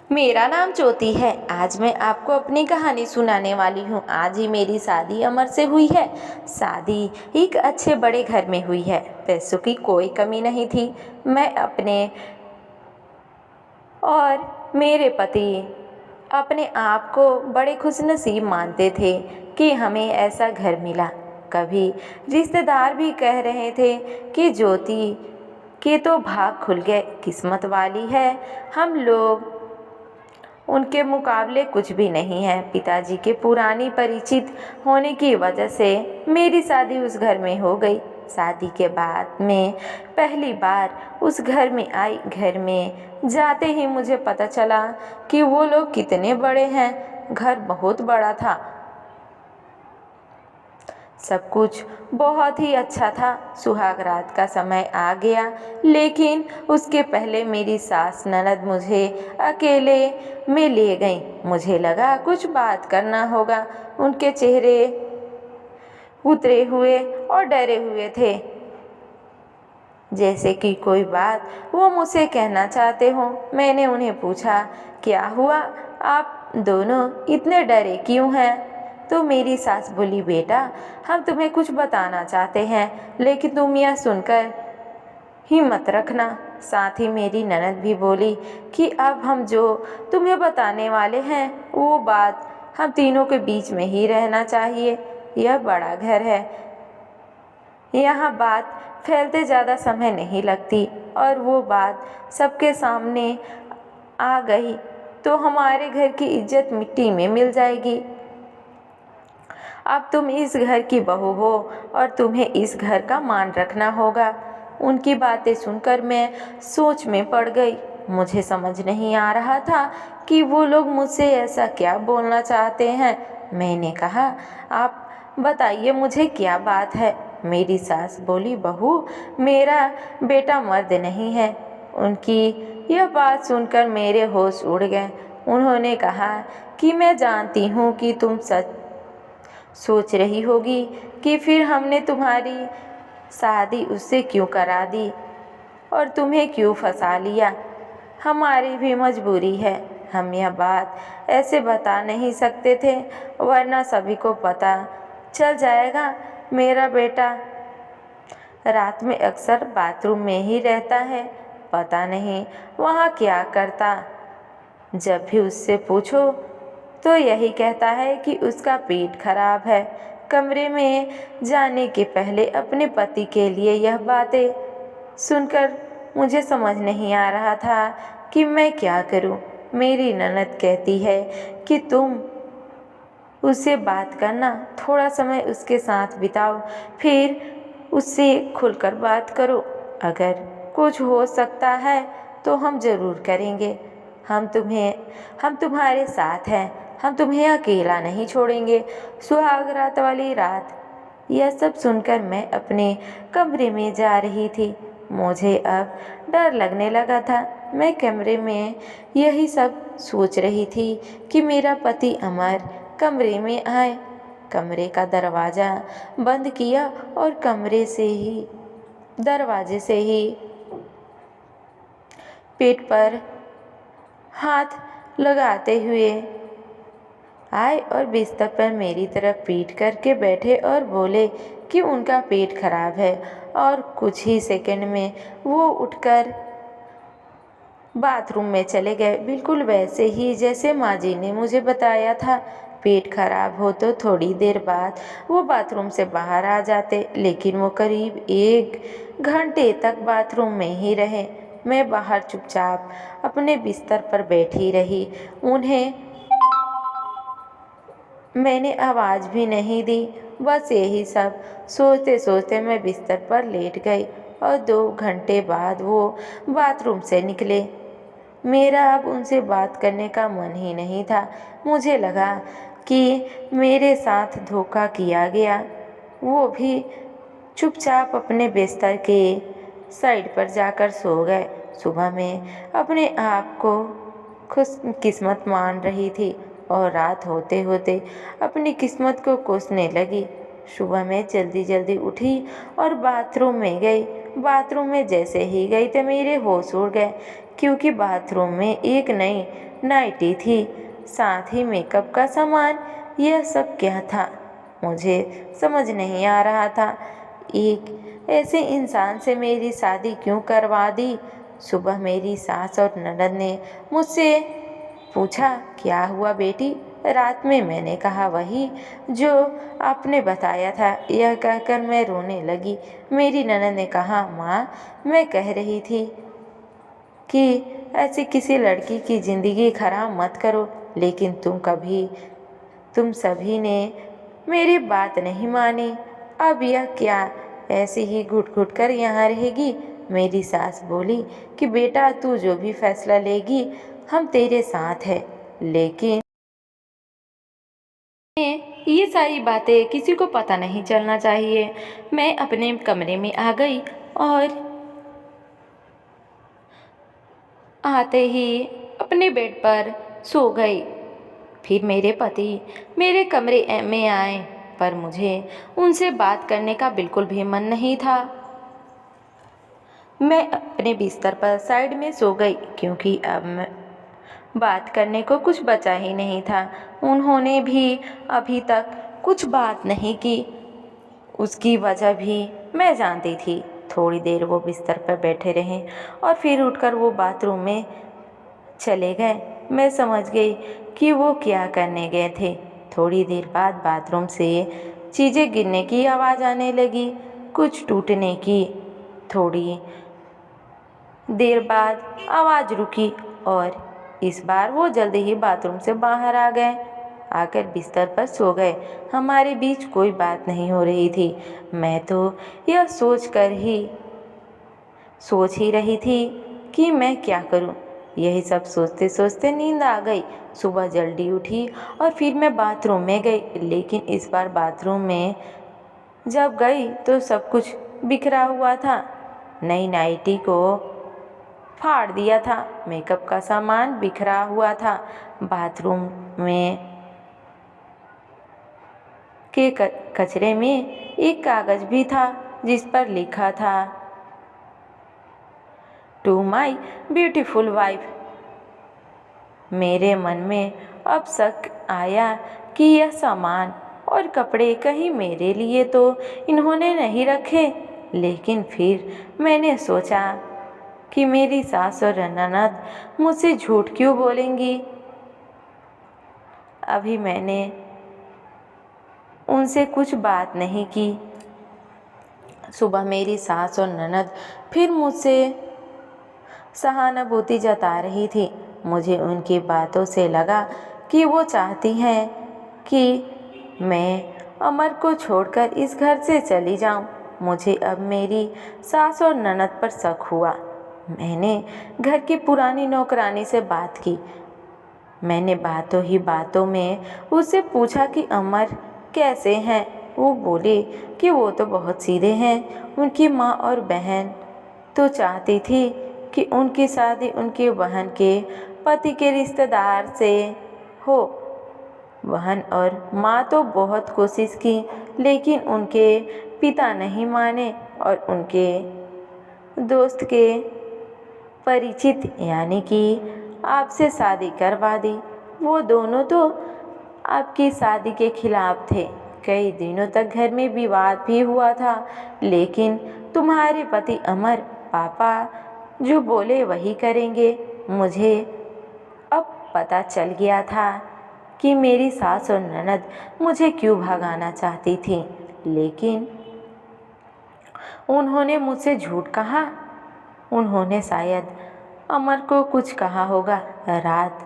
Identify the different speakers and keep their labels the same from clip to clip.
Speaker 1: मेरा नाम ज्योति है। आज मैं आपको अपनी कहानी सुनाने वाली हूँ। आज ही मेरी शादी अमर से हुई है। शादी एक अच्छे बड़े घर में हुई है। पैसों की कोई कमी नहीं थी। मैं अपने और मेरे पति अपने आप को बड़े खुशनसीब मानते थे कि हमें ऐसा घर मिला। कभी रिश्तेदार भी कह रहे थे कि ज्योति के तो भाग खुल गए, किस्मत वाली है। हम लोग उनके मुकाबले कुछ भी नहीं है। पिताजी के पुरानी परिचित होने की वजह से मेरी शादी उस घर में हो गई। शादी के बाद मैं पहली बार उस घर में आई। घर में जाते ही मुझे पता चला कि वो लोग कितने बड़े हैं। घर बहुत बड़ा था। सब कुछ बहुत ही अच्छा था। सुहाग रात का समय आ गया, लेकिन उसके पहले मेरी सास ननद मुझे अकेले में ले गई। मुझे लगा कुछ बात करना होगा। उनके चेहरे उतरे हुए और डरे हुए थे, जैसे कि कोई बात वो मुझसे कहना चाहते हो। मैंने उन्हें पूछा, क्या हुआ, आप दोनों इतने डरे क्यों हैं? तो मेरी सास बोली, बेटा हम तुम्हें कुछ बताना चाहते हैं, लेकिन तुम यह सुनकर हिम्मत रखना। साथ ही मेरी ननद भी बोली कि अब हम जो तुम्हें बताने वाले हैं वो बात हम तीनों के बीच में ही रहना चाहिए। यह बड़ा घर है, यहाँ बात फैलते ज़्यादा समय नहीं लगती, और वो बात सबके सामने आ गई तो हमारे घर की इज्जत मिट्टी में मिल जाएगी। अब तुम इस घर की बहू हो और तुम्हें इस घर का मान रखना होगा। उनकी बातें सुनकर मैं सोच में पड़ गई। मुझे समझ नहीं आ रहा था कि वो लोग मुझसे ऐसा क्या बोलना चाहते हैं। मैंने कहा, आप बताइए मुझे क्या बात है। मेरी सास बोली, बहू मेरा बेटा मर्द नहीं है। उनकी यह बात सुनकर मेरे होश उड़ गए। उन्होंने कहा कि मैं जानती हूँ कि तुम सच सोच रही होगी कि फिर हमने तुम्हारी शादी उससे क्यों करा दी और तुम्हें क्यों फंसा लिया। हमारी भी मजबूरी है। हम यह बात ऐसे बता नहीं सकते थे, वरना सभी को पता चल जाएगा। मेरा बेटा रात में अक्सर बाथरूम में ही रहता है। पता नहीं वहाँ क्या करता। जब भी उससे पूछो तो यही कहता है कि उसका पेट खराब है। कमरे में जाने के पहले अपने पति के लिए यह बातें सुनकर मुझे समझ नहीं आ रहा था कि मैं क्या करूं। मेरी ननद कहती है कि तुम उससे बात करना, थोड़ा समय उसके साथ बिताओ, फिर उससे खुलकर बात करो। अगर कुछ हो सकता है तो हम ज़रूर करेंगे। हम तुम्हारे साथ हैं। हम तुम्हें अकेला नहीं छोड़ेंगे। सुहाग रात वाली रात। यह सब सुनकर मैं अपने कमरे में जा रही थी। मुझे अब डर लगने लगा था। मैं कमरे में यही सब सोच रही थी कि मेरा पति अमर कमरे में आए। कमरे का दरवाज़ा बंद किया और दरवाजे से ही पेट पर हाथ लगाते हुए आए और बिस्तर पर मेरी तरफ पीठ करके बैठे और बोले कि उनका पेट खराब है। और कुछ ही सेकंड में वो उठकर बाथरूम में चले गए, बिल्कुल वैसे ही जैसे माँ जी ने मुझे बताया था। पेट खराब हो तो थोड़ी देर बाद वो बाथरूम से बाहर आ जाते, लेकिन वो करीब 1 घंटे तक बाथरूम में ही रहे। मैं बाहर चुपचाप अपने बिस्तर पर बैठी रही। उन्हें मैंने आवाज़ भी नहीं दी। बस यही सब सोचते सोचते मैं बिस्तर पर लेट गई और 2 घंटे बाद वो बाथरूम से निकले। मेरा अब उनसे बात करने का मन ही नहीं था। मुझे लगा कि मेरे साथ धोखा किया गया। वो भी चुपचाप अपने बिस्तर के साइड पर जाकर सो गए। सुबह मैं अपने आप को खुशकिस्मत मान रही थी और रात होते होते अपनी किस्मत को कोसने लगी। सुबह मैं जल्दी जल्दी उठी और बाथरूम में गई। बाथरूम में जैसे ही गई तो मेरे होश उड़ गए क्योंकि बाथरूम में एक नई नाइटी थी, साथ ही मेकअप का सामान। यह सब क्या था मुझे समझ नहीं आ रहा था। एक ऐसे इंसान से मेरी शादी क्यों करवा दी। सुबह मेरी सास और ननद ने मुझसे पूछा, क्या हुआ बेटी। रात में मैंने कहा वही जो आपने बताया था। यह कहकर मैं रोने लगी। मेरी ननद ने कहा, माँ मैं कह रही थी कि ऐसी किसी लड़की की ज़िंदगी खराब मत करो, लेकिन तुम सभी ने मेरी बात नहीं मानी। अब यह क्या ऐसे ही घुट घुट कर यहाँ रहेगी। मेरी सास बोली कि बेटा तू जो भी फैसला लेगी हम तेरे साथ हैं, लेकिन ये सारी बातें किसी को पता नहीं चलना चाहिए। मैं अपने कमरे में आ गई और आते ही अपने बेड पर सो गई। फिर मेरे पति मेरे कमरे में आए, पर मुझे उनसे बात करने का बिल्कुल भी मन नहीं था। मैं अपने बिस्तर पर साइड में सो गई, क्योंकि अब बात करने को कुछ बचा ही नहीं था। उन्होंने भी अभी तक कुछ बात नहीं की। उसकी वजह भी मैं जानती थी। थोड़ी देर वो बिस्तर पर बैठे रहे और फिर उठकर वो बाथरूम में चले गए। मैं समझ गई कि वो क्या करने गए थे। थोड़ी देर बाद बाथरूम से चीज़ें गिरने की आवाज़ आने लगी, कुछ टूटने की। थोड़ी देर बाद आवाज़ रुकी और इस बार वो जल्दी ही बाथरूम से बाहर आ गए। आकर बिस्तर पर सो गए। हमारे बीच कोई बात नहीं हो रही थी। मैं तो यह सोच ही रही थी कि मैं क्या करूं। यही सब सोचते सोचते नींद आ गई। सुबह जल्दी उठी और फिर मैं बाथरूम में गई, लेकिन इस बार बाथरूम में जब गई तो सब कुछ बिखरा हुआ था। नई नाइटी को फाड़ दिया था, मेकअप का सामान बिखरा हुआ था। बाथरूम में के कचरे में एक कागज़ भी था जिस पर लिखा था, टू माई ब्यूटीफुल वाइफ। मेरे मन में अब शक आया कि यह सामान और कपड़े कहीं मेरे लिए तो इन्होंने नहीं रखे। लेकिन फिर मैंने सोचा कि मेरी सास और ननद मुझसे झूठ क्यों बोलेंगी। अभी मैंने उनसे कुछ बात नहीं की। सुबह मेरी सास और ननद फिर मुझसे सहानुभूति जता रही थी। मुझे उनकी बातों से लगा कि वो चाहती हैं कि मैं अमर को छोड़कर इस घर से चली जाऊं। मुझे अब मेरी सास और ननद पर शक हुआ। मैंने घर की पुरानी नौकरानी से बात की। मैंने बातों ही बातों में उससे पूछा कि अमर कैसे हैं। वो बोले कि वो तो बहुत सीधे हैं। उनकी माँ और बहन तो चाहती थी कि उनकी शादी उनकी बहन के पति के रिश्तेदार से हो। बहन और माँ तो बहुत कोशिश की, लेकिन उनके पिता नहीं माने और उनके दोस्त के परिचित यानी कि आपसे शादी करवा दी। वो दोनों तो आपकी शादी के खिलाफ थे। कई दिनों तक घर में विवाद भी हुआ था, लेकिन तुम्हारे पति अमर पापा जो बोले वही करेंगे। मुझे अब पता चल गया था कि मेरी सास और ननद मुझे क्यों भगाना चाहती थी, लेकिन उन्होंने मुझसे झूठ कहा। उन्होंने शायद अमर को कुछ कहा होगा। रात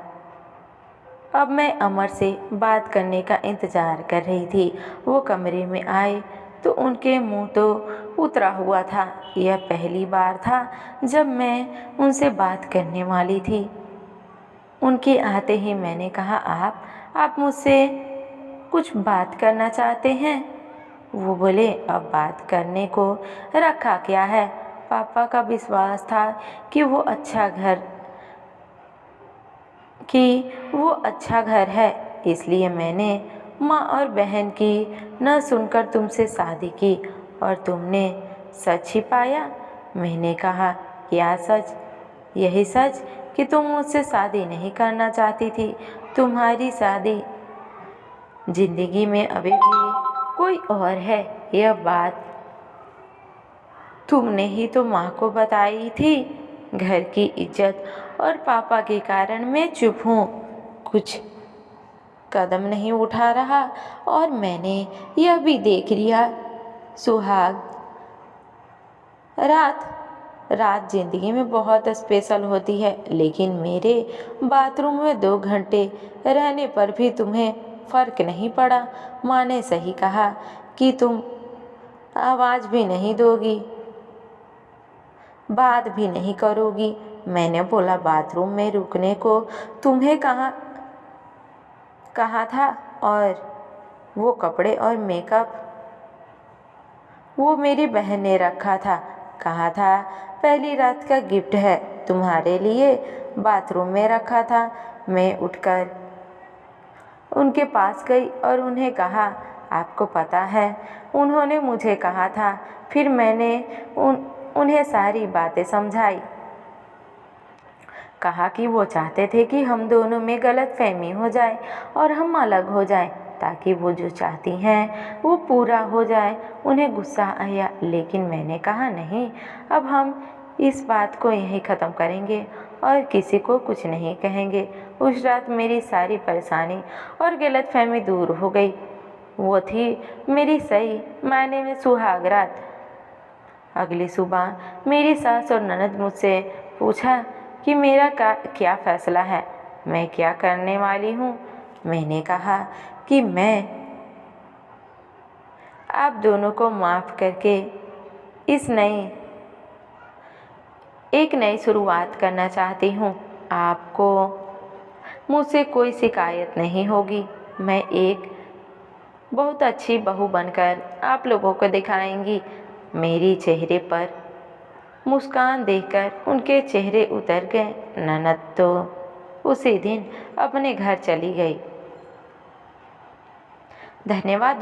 Speaker 1: अब मैं अमर से बात करने का इंतज़ार कर रही थी। वो कमरे में आए तो उनके मुंह तो उतरा हुआ था। यह पहली बार था जब मैं उनसे बात करने वाली थी। उनके आते ही मैंने कहा, आप मुझसे कुछ बात करना चाहते हैं। वो बोले, अब बात करने को रखा क्या है। पापा का विश्वास था कि वो अच्छा घर है, इसलिए मैंने माँ और बहन की न सुनकर तुमसे शादी की और तुमने सच छिपाया। मैंने कहा, क्या सच। यही सच कि तुम मुझसे शादी नहीं करना चाहती थी। तुम्हारी शादी जिंदगी में अभी भी कोई और है, यह बात तुमने ही तो माँ को बताई थी। घर की इज्जत और पापा के कारण मैं चुप हूँ, कुछ कदम नहीं उठा रहा, और मैंने यह भी देख लिया सुहाग रात रात जिंदगी में बहुत स्पेशल होती है, लेकिन मेरे बाथरूम में 2 घंटे रहने पर भी तुम्हें फर्क नहीं पड़ा। माँ ने सही कहा कि तुम आवाज़ भी नहीं दोगी, बात भी नहीं करोगी। मैंने बोला, बाथरूम में रुकने को तुम्हें कहा था, और वो कपड़े और मेकअप वो मेरी बहन ने रखा था। कहा था पहली रात का गिफ्ट है तुम्हारे लिए, बाथरूम में रखा था। मैं उठकर उनके पास गई और उन्हें कहा, आपको पता है उन्होंने मुझे कहा था। फिर मैंने उन्हें सारी बातें समझाई। कहा कि वो चाहते थे कि हम दोनों में गलतफहमी हो जाए और हम अलग हो जाएं, ताकि वो जो चाहती हैं वो पूरा हो जाए। उन्हें गुस्सा आया, लेकिन मैंने कहा नहीं, अब हम इस बात को यहीं ख़त्म करेंगे और किसी को कुछ नहीं कहेंगे। उस रात मेरी सारी परेशानी और गलतफहमी दूर हो गई। वो थी मेरी सही मायने में सुहाग रात। अगली सुबह मेरी सास और ननद मुझसे पूछा कि मेरा क्या फ़ैसला है, मैं क्या करने वाली हूँ। मैंने कहा कि मैं आप दोनों को माफ़ करके एक नई शुरुआत करना चाहती हूँ। आपको मुझसे कोई शिकायत नहीं होगी। मैं एक बहुत अच्छी बहू बनकर आप लोगों को दिखाएंगी। मेरी चेहरे पर मुस्कान देखकर उनके चेहरे उतर गए। ननद तो उसी दिन अपने घर चली गई। धन्यवाद।